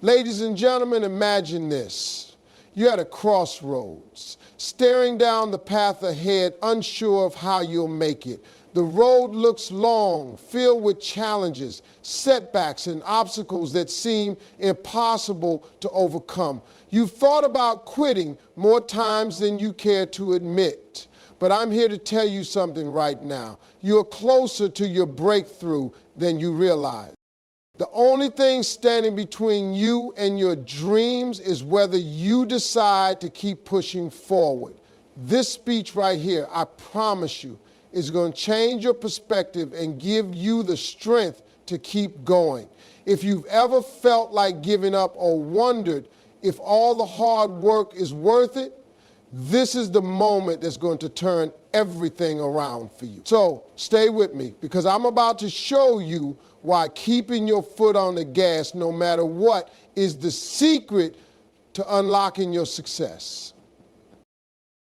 Ladies and gentlemen, imagine this. You're at a crossroads, staring down the path ahead, unsure of how you'll make it. The road looks long, filled with challenges, setbacks, and obstacles that seem impossible to overcome. You've thought about quitting more times than you care to admit. But I'm here to tell you something right now. You're closer to your breakthrough than you realize. The only thing standing between you and your dreams is whether you decide to keep pushing forward. This speech right here, I promise you, is going to change your perspective and give you the strength to keep going. If you've ever felt like giving up or wondered if all the hard work is worth it, this is the moment that's going to turn everything around for you. So stay with me, because I'm about to show you why keeping your foot on the gas no matter what is the secret to unlocking your success.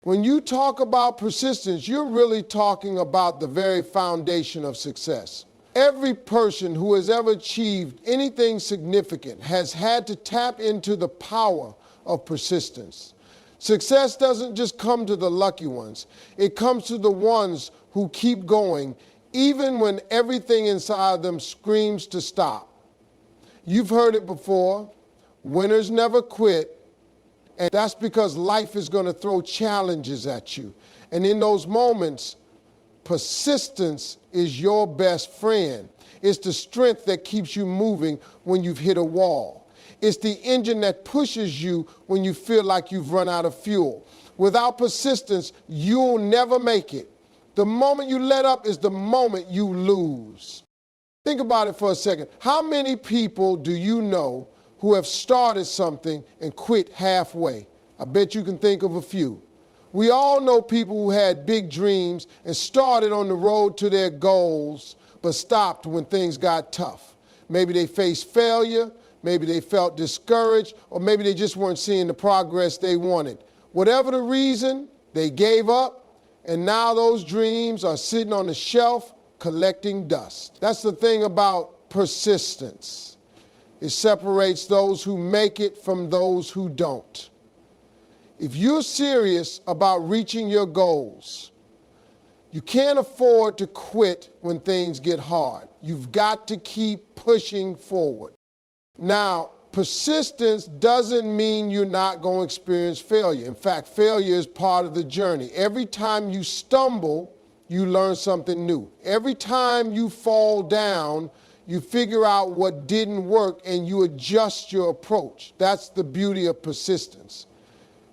When you talk about persistence, you're really talking about the very foundation of success. Every person who has ever achieved anything significant has had to tap into the power of persistence. Success doesn't just come to the lucky ones. It comes to the ones who keep going, even when everything inside them screams to stop. You've heard it before. Winners never quit. And that's because life is going to throw challenges at you. And in those moments, persistence is your best friend. It's the strength that keeps you moving when you've hit a wall. It's the engine that pushes you when you feel like you've run out of fuel. Without persistence, you'll never make it. The moment you let up is the moment you lose. Think about it for a second. How many people do you know who have started something and quit halfway? I bet you can think of a few. We all know people who had big dreams and started on the road to their goals, but stopped when things got tough. Maybe they faced failure, maybe they felt discouraged, or maybe they just weren't seeing the progress they wanted. Whatever the reason, they gave up, and now those dreams are sitting on the shelf collecting dust. That's the thing about persistence. It separates those who make it from those who don't. If you're serious about reaching your goals, you can't afford to quit when things get hard. You've got to keep pushing forward. Now, persistence doesn't mean you're not going to experience failure. In fact, failure is part of the journey. Every time you stumble, you learn something new. Every time you fall down, you figure out what didn't work and you adjust your approach. That's the beauty of persistence.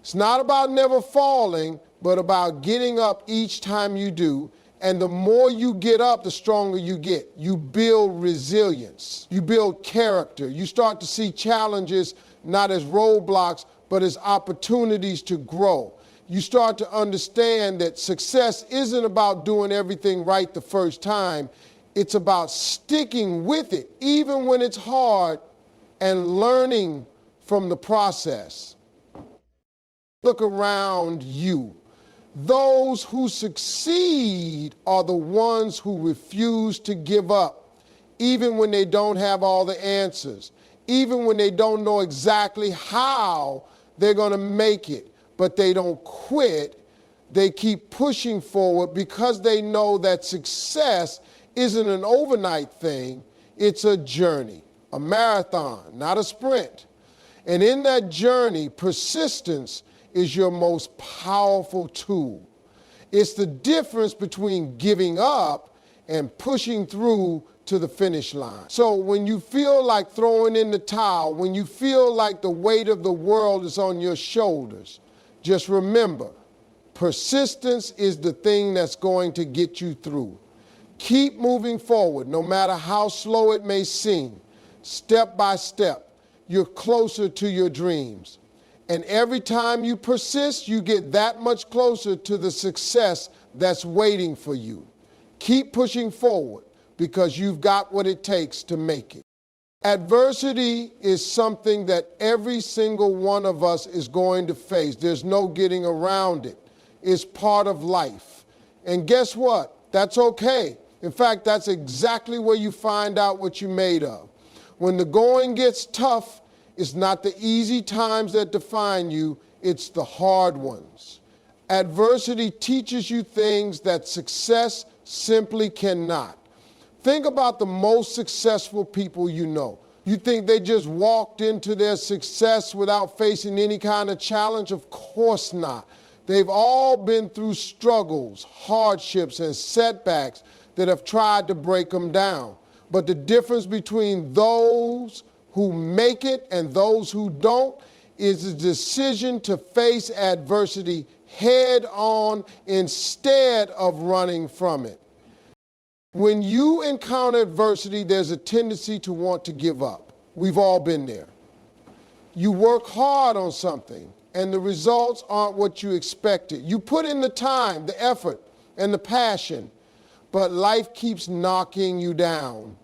It's not about never falling, but about getting up each time you do. And the more you get up, the stronger you get. You build resilience. You build character. You start to see challenges not as roadblocks, but as opportunities to grow. You start to understand that success isn't about doing everything right the first time. It's about sticking with it, even when it's hard, and learning from the process. Look around you. Those who succeed are the ones who refuse to give up, even when they don't have all the answers, even when they don't know exactly how they're going to make it, but they don't quit. They keep pushing forward because they know that success isn't an overnight thing. It's a journey, a marathon, not a sprint. And in that journey, persistence is your most powerful tool. It's the difference between giving up and pushing through to the finish line. So when you feel like throwing in the towel, when you feel like the weight of the world is on your shoulders, just remember, persistence is the thing that's going to get you through. Keep moving forward, no matter how slow it may seem. Step by step, you're closer to your dreams. And every time you persist, you get that much closer to the success that's waiting for you. Keep pushing forward because you've got what it takes to make it. Adversity is something that every single one of us is going to face. There's no getting around it. It's part of life. And guess what? That's okay. In fact, that's exactly where you find out what you're made of. When the going gets tough, It's not the easy times that define you, it's the hard ones. Adversity teaches you things that success simply cannot. Think about the most successful people you know. You think they just walked into their success without facing any kind of challenge? Of course not. They've all been through struggles, hardships, and setbacks that have tried to break them down. But the difference between those who make it and those who don't is the decision to face adversity head on instead of running from it. When you encounter adversity, there's a tendency to want to give up. We've all been there. You work hard on something, and the results aren't what you expected. You put in the time, the effort, and the passion, but life keeps knocking you down.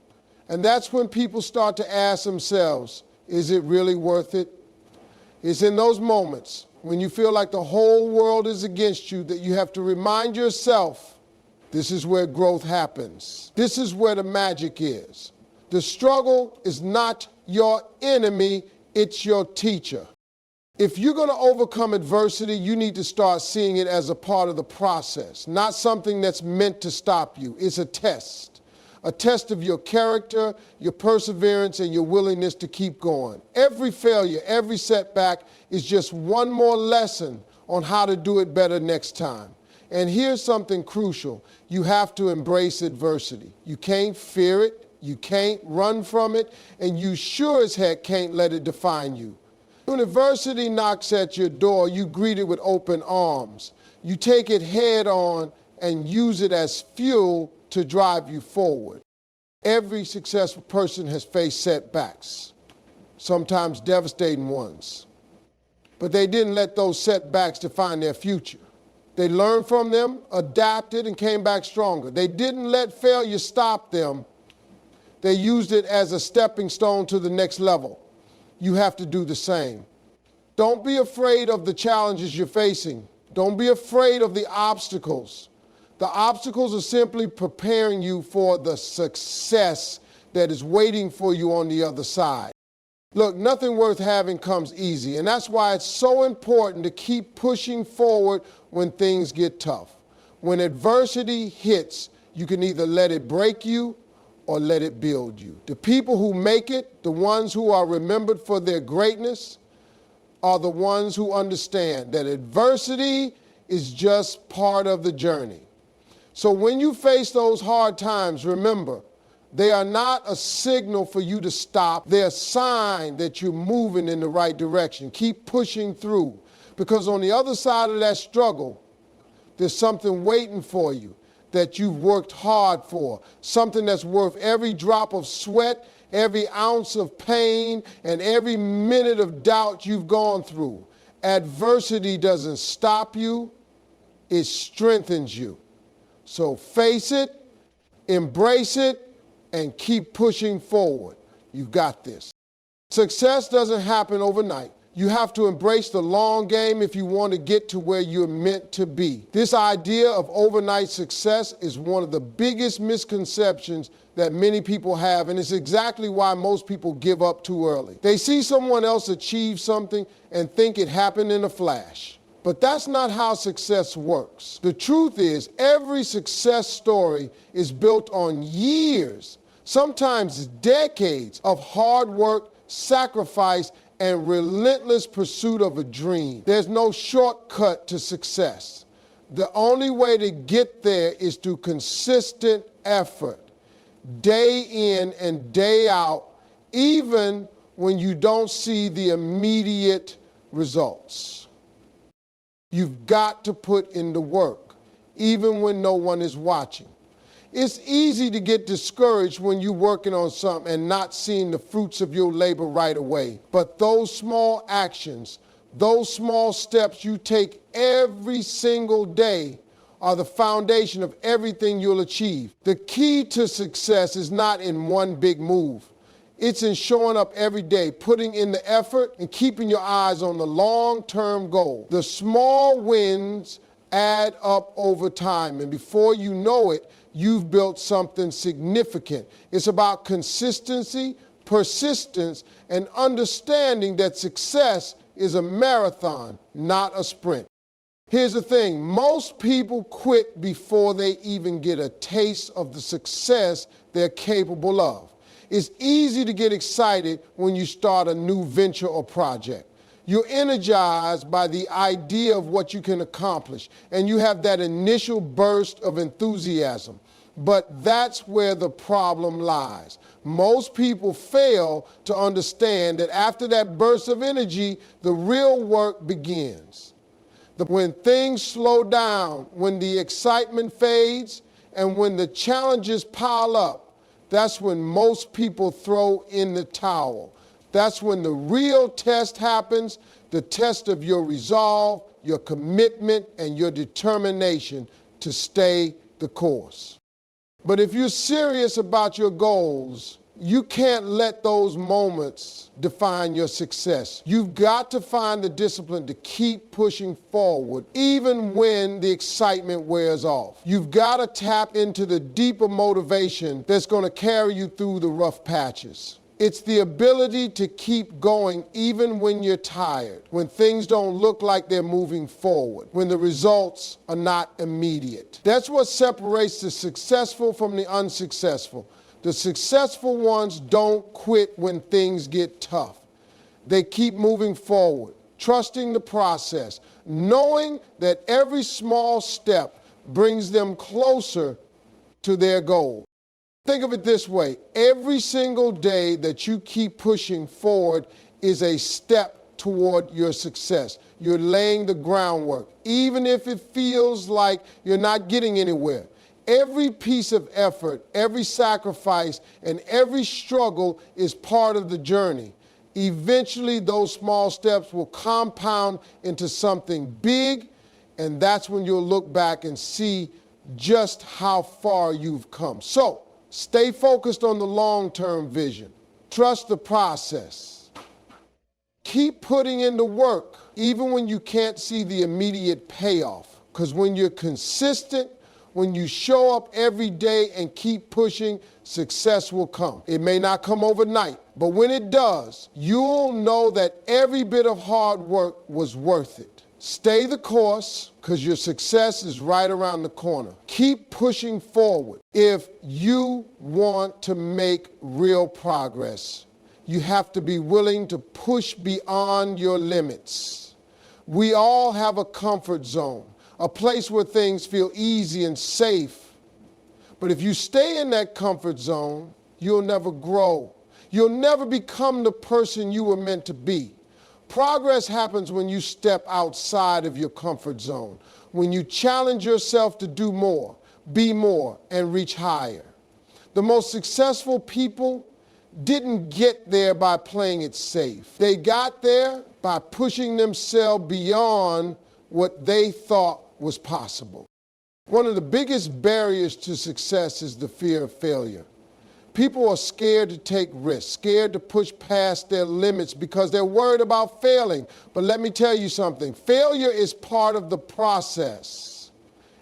And that's when people start to ask themselves, is it really worth it? It's in those moments when you feel like the whole world is against you that you have to remind yourself, this is where growth happens. This is where the magic is. The struggle is not your enemy, it's your teacher. If you're going to overcome adversity, you need to start seeing it as a part of the process, not something that's meant to stop you. It's a test of your character, your perseverance, and your willingness to keep going. Every failure, every setback is just one more lesson on how to do it better next time. And here's something crucial. You have to embrace adversity. You can't fear it, you can't run from it, and you sure as heck can't let it define you. When adversity knocks at your door, you greet it with open arms. You take it head on and use it as fuel to drive you forward. Every successful person has faced setbacks, sometimes devastating ones. But they didn't let those setbacks define their future. They learned from them, adapted, and came back stronger. They didn't let failure stop them. They used it as a stepping stone to the next level. You have to do the same. Don't be afraid of the challenges you're facing. Don't be afraid of the obstacles. The obstacles are simply preparing you for the success that is waiting for you on the other side. Look, nothing worth having comes easy, and that's why it's so important to keep pushing forward when things get tough. When adversity hits, you can either let it break you or let it build you. The people who make it, the ones who are remembered for their greatness, are the ones who understand that adversity is just part of the journey. So when you face those hard times, remember, they are not a signal for you to stop. They're a sign that you're moving in the right direction. Keep pushing through, because on the other side of that struggle, there's something waiting for you that you've worked hard for, something that's worth every drop of sweat, every ounce of pain, and every minute of doubt you've gone through. Adversity doesn't stop you, it strengthens you. So face it, embrace it, and keep pushing forward. You've got this. Success doesn't happen overnight. You have to embrace the long game if you want to get to where you're meant to be. This idea of overnight success is one of the biggest misconceptions that many people have, and it's exactly why most people give up too early. They see someone else achieve something and think it happened in a flash. But that's not how success works. The truth is, every success story is built on years, sometimes decades of hard work, sacrifice, and relentless pursuit of a dream. There's no shortcut to success. The only way to get there is through consistent effort, day in and day out, even when you don't see the immediate results. You've got to put in the work, even when no one is watching. It's easy to get discouraged when you're working on something and not seeing the fruits of your labor right away. But those small actions, those small steps you take every single day are the foundation of everything you'll achieve. The key to success is not in one big move. It's in showing up every day, putting in the effort, and keeping your eyes on the long-term goal. The small wins add up over time, and before you know it, you've built something significant. It's about consistency, persistence, and understanding that success is a marathon, not a sprint. Here's the thing, most people quit before they even get a taste of the success they're capable of. It's easy to get excited when you start a new venture or project. You're energized by the idea of what you can accomplish, and you have that initial burst of enthusiasm. But that's where the problem lies. Most people fail to understand that after that burst of energy, the real work begins. When things slow down, when the excitement fades, and when the challenges pile up, that's when most people throw in the towel. That's when the real test happens, the test of your resolve, your commitment, and your determination to stay the course. But if you're serious about your goals, you can't let those moments define your success. You've got to find the discipline to keep pushing forward, even when the excitement wears off. You've got to tap into the deeper motivation that's going to carry you through the rough patches. It's the ability to keep going even when you're tired, when things don't look like they're moving forward, when the results are not immediate. That's what separates the successful from the unsuccessful. The successful ones don't quit when things get tough. They keep moving forward, trusting the process, knowing that every small step brings them closer to their goal. Think of it this way, every single day that you keep pushing forward is a step toward your success. You're laying the groundwork, even if it feels like you're not getting anywhere. Every piece of effort, every sacrifice, and every struggle is part of the journey. Eventually, those small steps will compound into something big, and that's when you'll look back and see just how far you've come. So, stay focused on the long-term vision. Trust the process. Keep putting in the work, even when you can't see the immediate payoff. Because when you're consistent, when you show up every day and keep pushing, success will come. It may not come overnight, but when it does, you'll know that every bit of hard work was worth it. Stay the course, because your success is right around the corner. Keep pushing forward. If you want to make real progress, you have to be willing to push beyond your limits. We all have a comfort zone, a place where things feel easy and safe. But if you stay in that comfort zone, you'll never grow. You'll never become the person you were meant to be. Progress happens when you step outside of your comfort zone, when you challenge yourself to do more, be more, and reach higher. The most successful people didn't get there by playing it safe. They got there by pushing themselves beyond what they thought was possible. One of the biggest barriers to success is the fear of failure. People are scared to take risks, scared to push past their limits because they're worried about failing. But let me tell you something, failure is part of the process.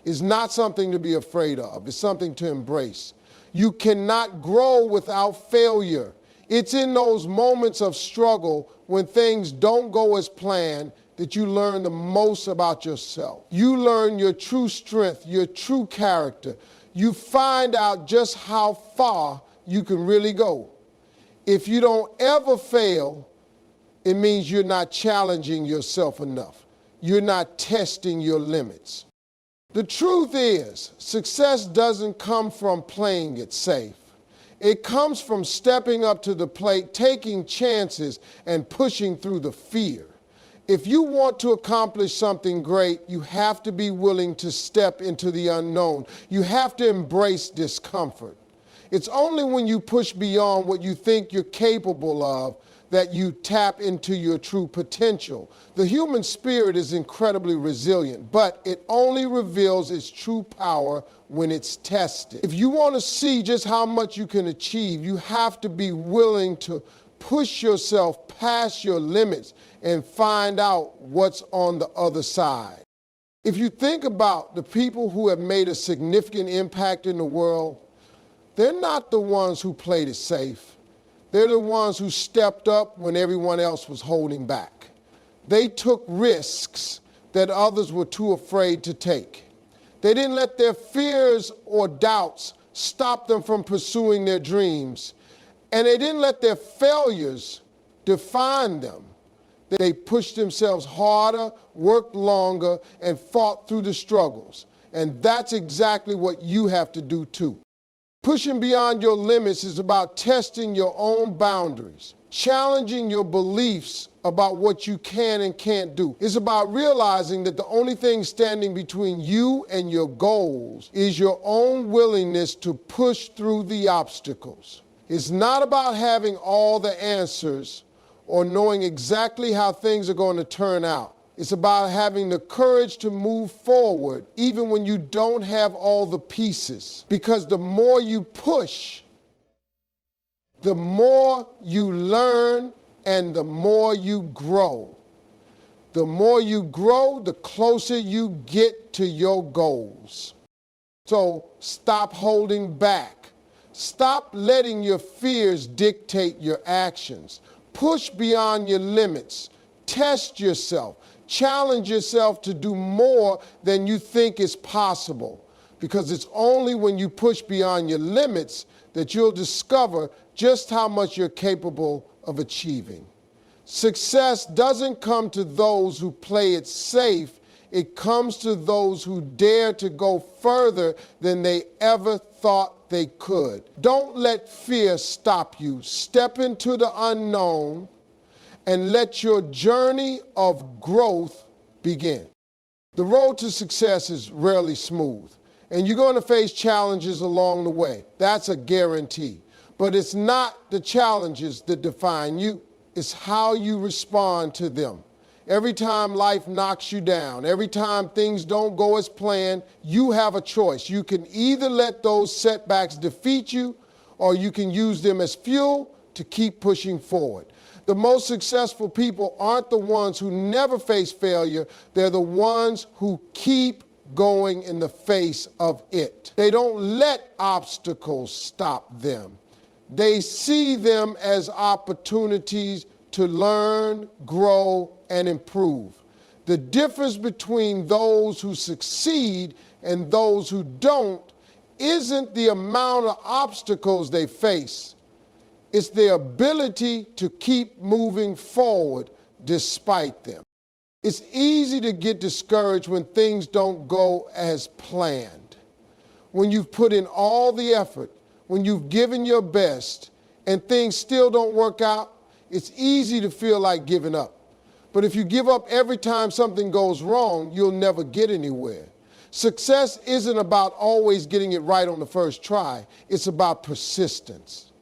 It's not something to be afraid of, it's something to embrace. You cannot grow without failure. It's in those moments of struggle when things don't go as planned that you learn the most about yourself. You learn your true strength, your true character. You find out just how far you can really go. If you don't ever fail, it means you're not challenging yourself enough. You're not testing your limits. The truth is, success doesn't come from playing it safe. It comes from stepping up to the plate, taking chances, and pushing through the fear. If you want to accomplish something great, you have to be willing to step into the unknown. You have to embrace discomfort. It's only when you push beyond what you think you're capable of that you tap into your true potential. The human spirit is incredibly resilient, but it only reveals its true power when it's tested. If you want to see just how much you can achieve, you have to be willing to push yourself past your limits and find out what's on the other side. If you think about the people who have made a significant impact in the world, they're not the ones who played it safe. They're the ones who stepped up when everyone else was holding back. They took risks that others were too afraid to take. They didn't let their fears or doubts stop them from pursuing their dreams. And they didn't let their failures define them. They pushed themselves harder, worked longer, and fought through the struggles. And that's exactly what you have to do too. Pushing beyond your limits is about testing your own boundaries, challenging your beliefs about what you can and can't do. It's about realizing that the only thing standing between you and your goals is your own willingness to push through the obstacles. It's not about having all the answers or knowing exactly how things are going to turn out. It's about having the courage to move forward even when you don't have all the pieces. Because the more you push, the more you learn and the more you grow. The more you grow, the closer you get to your goals. So stop holding back. Stop letting your fears dictate your actions. Push beyond your limits. Test yourself. Challenge yourself to do more than you think is possible. Because it's only when you push beyond your limits that you'll discover just how much you're capable of achieving. Success doesn't come to those who play it safe. It comes to those who dare to go further than they ever thought they could. Don't let fear stop you. Step into the unknown and let your journey of growth begin. The road to success is rarely smooth, and you're going to face challenges along the way. That's a guarantee. But it's not the challenges that define you. It's how you respond to them. Every time life knocks you down, every time things don't go as planned, you have a choice. You can either let those setbacks defeat you, or you can use them as fuel to keep pushing forward. The most successful people aren't the ones who never face failure. They're the ones who keep going in the face of it. They don't let obstacles stop them. They see them as opportunities to learn, grow, and improve. The difference between those who succeed and those who don't isn't the amount of obstacles they face. It's their ability to keep moving forward despite them. It's easy to get discouraged when things don't go as planned. When you've put in all the effort, when you've given your best, and things still don't work out, it's easy to feel like giving up. But if you give up every time something goes wrong, you'll never get anywhere. Success isn't about always getting it right on the first try. It's about persistence.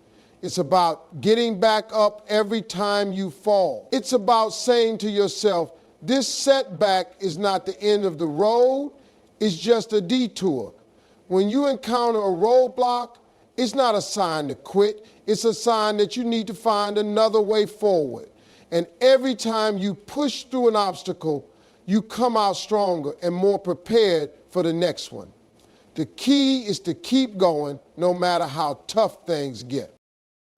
It's about getting back up every time you fall. It's about saying to yourself, this setback is not the end of the road, it's just a detour. When you encounter a roadblock, it's not a sign to quit. It's a sign that you need to find another way forward. And every time you push through an obstacle, you come out stronger and more prepared for the next one. The key is to keep going no matter how tough things get.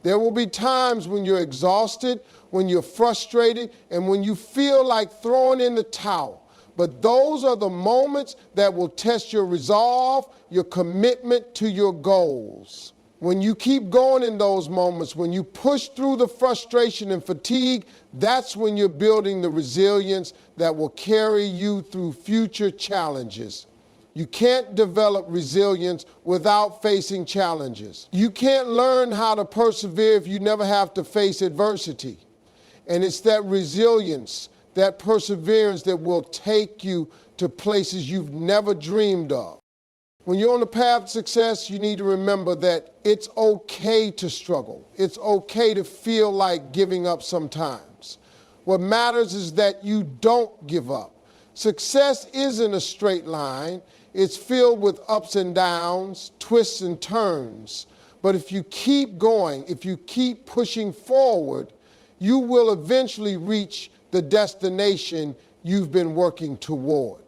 There will be times when you're exhausted, when you're frustrated, and when you feel like throwing in the towel. But those are the moments that will test your resolve, your commitment to your goals. When you keep going in those moments, when you push through the frustration and fatigue, that's when you're building the resilience that will carry you through future challenges. You can't develop resilience without facing challenges. You can't learn how to persevere if you never have to face adversity. And it's that resilience, that perseverance that will take you to places you've never dreamed of. When you're on the path to success, you need to remember that it's okay to struggle. It's okay to feel like giving up sometimes. What matters is that you don't give up. Success isn't a straight line. It's filled with ups and downs, twists and turns. But if you keep going, if you keep pushing forward, you will eventually reach the destination you've been working toward.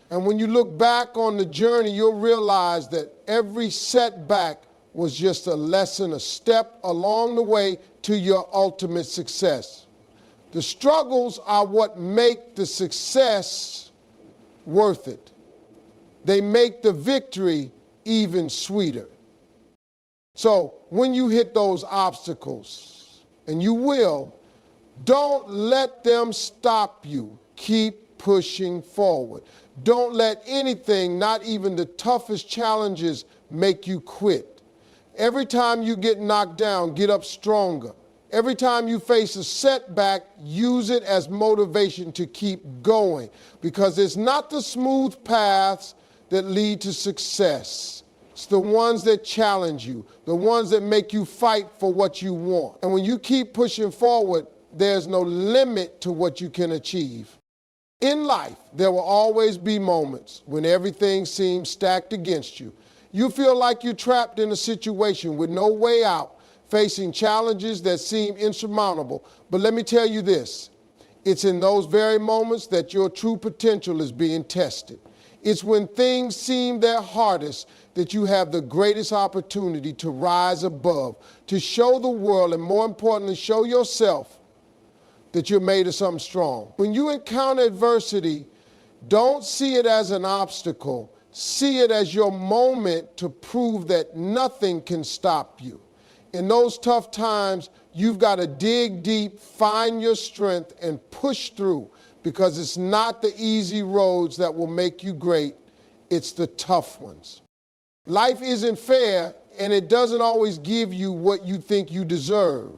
And when you look back on the journey, you'll realize that every setback was just a lesson, a step along the way to your ultimate success. The struggles are what make the success worth it. They make the victory even sweeter. So when you hit those obstacles, and you will, don't let them stop you. Keep pushing forward. Don't let anything, not even the toughest challenges, make you quit. Every time you get knocked down, get up stronger. Every time you face a setback, use it as motivation to keep going, because it's not the smooth paths that lead to success. It's the ones that challenge you, the ones that make you fight for what you want. And when you keep pushing forward, there's no limit to what you can achieve. In life, there will always be moments when everything seems stacked against you. You feel like you're trapped in a situation with no way out, facing challenges that seem insurmountable. But let me tell you this, it's in those very moments that your true potential is being tested. It's when things seem their hardest that you have the greatest opportunity to rise above, to show the world, and more importantly, show yourself that you're made of something strong. When you encounter adversity, don't see it as an obstacle. See it as your moment to prove that nothing can stop you. In those tough times, you've got to dig deep, find your strength, and push through, because it's not the easy roads that will make you great. It's the tough ones. Life isn't fair, and it doesn't always give you what you think you deserve.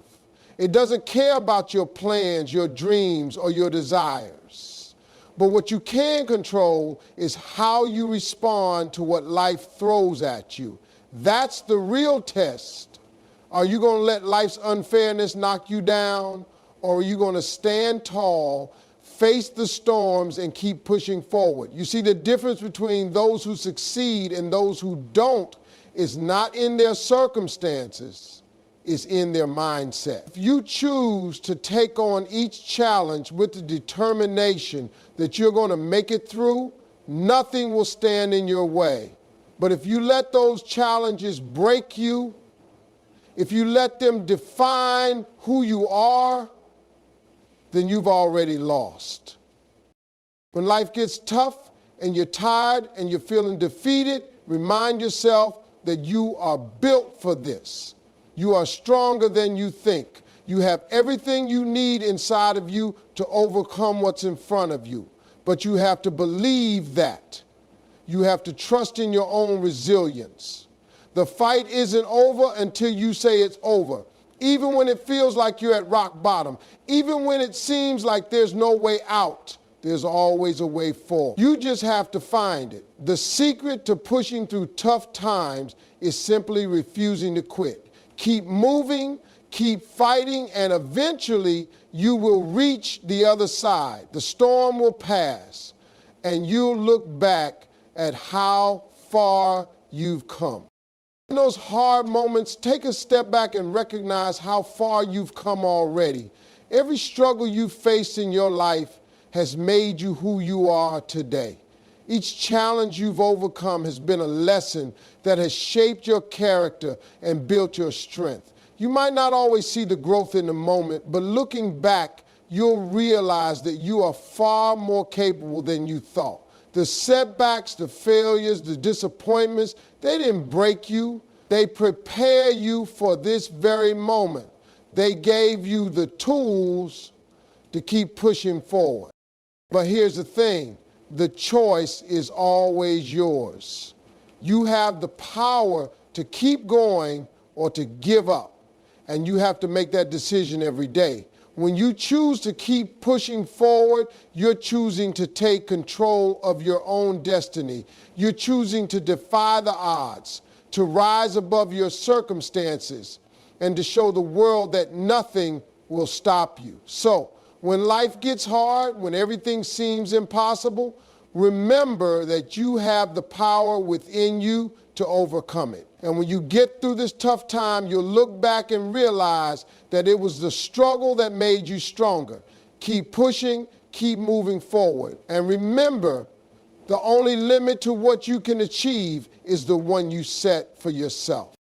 It doesn't care about your plans, your dreams, or your desires. But what you can control is how you respond to what life throws at you. That's the real test. Are you going to let life's unfairness knock you down, or are you going to stand tall, face the storms, and keep pushing forward? You see, the difference between those who succeed and those who don't is not in their circumstances, it's in their mindset. If you choose to take on each challenge with the determination that you're going to make it through, nothing will stand in your way. But if you let those challenges break you, if you let them define who you are, then you've already lost. When life gets tough and you're tired and you're feeling defeated, remind yourself that you are built for this. You are stronger than you think. You have everything you need inside of you to overcome what's in front of you. But you have to believe that. You have to trust in your own resilience. The fight isn't over until you say it's over. Even when it feels like you're at rock bottom, even when it seems like there's no way out, there's always a way forward. You just have to find it. The secret to pushing through tough times is simply refusing to quit. Keep moving, keep fighting, and eventually you will reach the other side. The storm will pass, and you'll look back at how far you've come. In those hard moments, take a step back and recognize how far you've come already. Every struggle you've faced in your life has made you who you are today. Each challenge you've overcome has been a lesson that has shaped your character and built your strength. You might not always see the growth in the moment, but looking back, you'll realize that you are far more capable than you thought. The setbacks, the failures, the disappointments, they didn't break you. They prepare you for this very moment. They gave you the tools to keep pushing forward. But here's the thing. The choice is always yours. You have the power to keep going or to give up, and you have to make that decision every day. When you choose to keep pushing forward, you're choosing to take control of your own destiny. You're choosing to defy the odds, to rise above your circumstances, and to show the world that nothing will stop you. So, when life gets hard, when everything seems impossible, remember that you have the power within you to overcome it. And when you get through this tough time, you'll look back and realize that it was the struggle that made you stronger. Keep pushing, keep moving forward. And remember, the only limit to what you can achieve is the one you set for yourself.